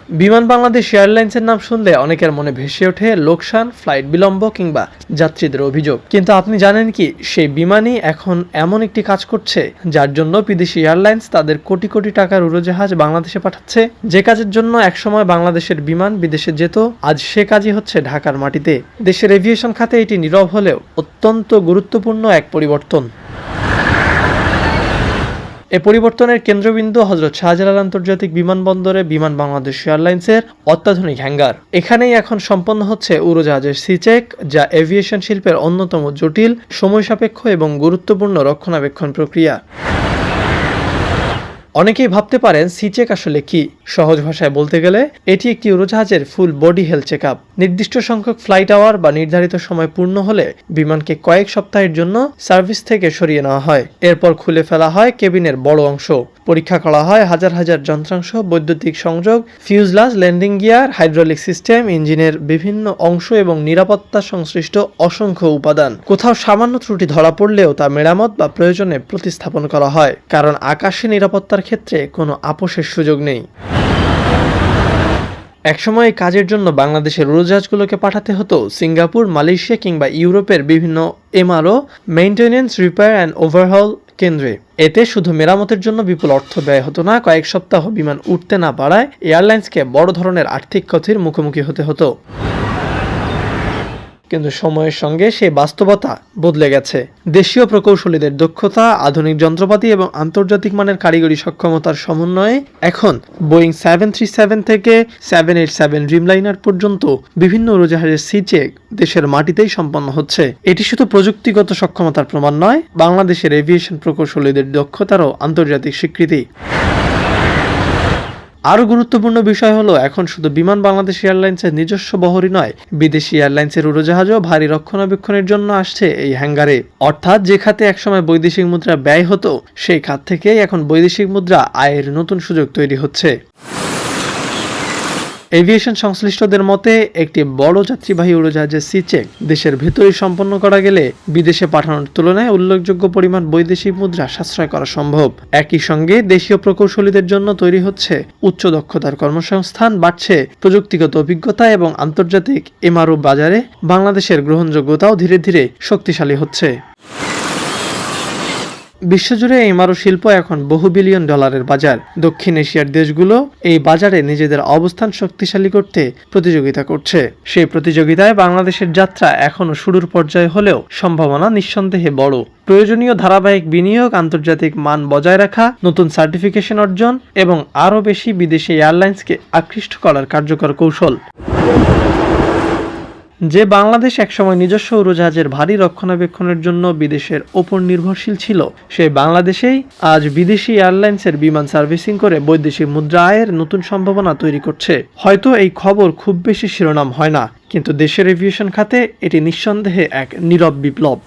বিমান বাংলাদেশ এয়ারলাইন্সের নাম শুনলে অনেকের মনে ভেসে ওঠে লোকসান, ফ্লাইট বিলম্ব কিংবা যাত্রীদের অভিযোগ। কিন্তু আপনি জানেন কি, সেই বিমানই এখন এমন একটি কাজ করছে যার জন্য বিদেশি এয়ারলাইন্স তাদের কোটি কোটি টাকার উড়োজাহাজ বাংলাদেশে পাঠাচ্ছে। যে কাজের জন্য একসময় বাংলাদেশের বিমান বিদেশে যেত, আজ সে কাজই হচ্ছে ঢাকার মাটিতে। দেশের এভিয়েশন খাতে এটি নীরব হলেও অত্যন্ত গুরুত্বপূর্ণ এক পরিবর্তন। এ পরিবর্তনের কেন্দ্রবিন্দু হযরত শাহজালাল আন্তর্জাতিক বিমানবন্দরে বিমান বাংলাদেশ এয়ারলাইন্সের অত্যাধুনিক হ্যাঙ্গার। এখানেই এখন সম্পন্ন হচ্ছে উড়োজাহাজের সি চেক, যা এভিয়েশন শিল্পের অন্যতম জটিল, সময়সাপেক্ষ এবং গুরুত্বপূর্ণ রক্ষণাবেক্ষণ প্রক্রিয়া। অনেকেই ভাবতে পারেন সি চেক আসলে কি। সহজ ভাষায় বলতে গেলে এটি একটি উড়োজাহাজের full body health check up. নির্দিষ্ট সংখ্যক ফ্লাইট আওয়ার বা নির্ধারিত সময় পূর্ণ হলে বিমানকে কয়েক সপ্তাহের জন্য সার্ভিস থেকে সরিয়ে নেওয়া হয়। এরপর খুলে ফেলা হয় কেবিনের বড় অংশ, পরীক্ষা করা হয় হাজার হাজার যন্ত্রাংশ, বৈদ্যুতিক সংযোগ, fuselage, landing gear, hydraulic system, ইঞ্জিনের বিভিন্ন অংশ এবং নিরাপত্তা সংশ্লিষ্ট অসংখ্য উপাদান। কোথাও সামান্য ত্রুটি ধরা পড়লেও তা মেরামত বা প্রয়োজনে প্রতিস্থাপন করা হয়, কারণ আকাশে নিরাপত্তার ক্ষেত্রে কোনো আপোষের সুযোগ নেই। একসময় এই কাজের জন্য বাংলাদেশের উড়োজাহাজগুলোকে পাঠাতে হতো সিঙ্গাপুর, মালয়েশিয়া কিংবা ইউরোপের বিভিন্ন MRO, maintenance, repair and overhaul কেন্দ্রে। এতে শুধু মেরামতের জন্য বিপুল অর্থ ব্যয় হতো না, কয়েক সপ্তাহ বিমান উঠতে না পারায় এয়ারলাইন্সকে বড় ধরনের আর্থিক ক্ষতির মুখোমুখি হতে হতো। কিন্তু সময়ের সঙ্গে সেই বাস্তবতা বদলে গেছে। দেশীয় প্রকৌশলীদের দক্ষতা, আধুনিক যন্ত্রপাতি এবং আন্তর্জাতিক মানের কারিগরি সক্ষমতার সমন্বয়ে এখন বোয়িং 737 থেকে 787 ড্রিমলাইনার পর্যন্ত বিভিন্ন উড়োজাহাজের সি চেক দেশের মাটিতেই সম্পন্ন হচ্ছে। এটি শুধু প্রযুক্তিগত সক্ষমতার প্রমাণ নয়, বাংলাদেশের এভিয়েশন প্রকৌশলীদের দক্ষতারও আন্তর্জাতিক স্বীকৃতি। আরও গুরুত্বপূর্ণ বিষয় হলো, এখন শুধু বিমান বাংলাদেশ এয়ারলাইন্সের নিজস্ব বহরই নয়, বিদেশি এয়ারলাইন্সের উড়োজাহাজও ভারী রক্ষণাবেক্ষণের জন্য আসছে এই হ্যাঙ্গারে। অর্থাৎ যে খাতে একসময় বৈদেশিক মুদ্রা ব্যয় হতো, সেই খাত থেকেই এখন বৈদেশিক মুদ্রা আয়ের নতুন সুযোগ তৈরি হচ্ছে। এভিয়েশন সংশ্লিষ্টদের মতে একটি বড় যাত্রীবাহী উড়োজাহাজের সি চেক দেশের ভেতরেই সম্পন্ন করা গেলে বিদেশে পাঠানোর তুলনায় উল্লেখযোগ্য পরিমাণ বৈদেশিক মুদ্রা সাশ্রয় করা সম্ভব। একই সঙ্গে দেশীয় প্রকৌশলীদের জন্য তৈরি হচ্ছে উচ্চ দক্ষতার কর্মসংস্থান, বাড়ছে প্রযুক্তিগত অভিজ্ঞতা এবং আন্তর্জাতিক এমআরও বাজারে বাংলাদেশের গ্রহণযোগ্যতাও ধীরে ধীরে শক্তিশালী হচ্ছে। বিশ্বজুড়ে এমআরও শিল্প এখন বহু বিলিয়ন ডলারের বাজার। দক্ষিণ এশিয়ার দেশগুলো এই বাজারে নিজেদের অবস্থান শক্তিশালী করতে প্রতিযোগিতা করছে। সেই প্রতিযোগিতায় বাংলাদেশের যাত্রা এখনও শুরুর পর্যায়ে হলেও সম্ভাবনা নিঃসন্দেহে বড়। প্রয়োজনীয় ধারাবাহিক বিনিয়োগ, আন্তর্জাতিক মান বজায় রাখা, নতুন সার্টিফিকেশন অর্জন এবং আরও বেশি বিদেশি এয়ারলাইন্সকে আকৃষ্ট করার কার্যকর কৌশল। যে বাংলাদেশ একসময় নিজস্ব উড়োজাহাজের ভারী রক্ষণাবেক্ষণের জন্য বিদেশের ওপর নির্ভরশীল ছিল, সেই বাংলাদেশেই আজ বিদেশি এয়ারলাইন্সের বিমান সার্ভিসিং করে বৈদেশিক মুদ্রা আয়ের নতুন সম্ভাবনা তৈরি করছে। হয়তো এই খবর খুব বেশি শিরোনাম হয় না, কিন্তু দেশের এভিয়েশন খাতে এটি নিঃসন্দেহে এক নীরব বিপ্লব।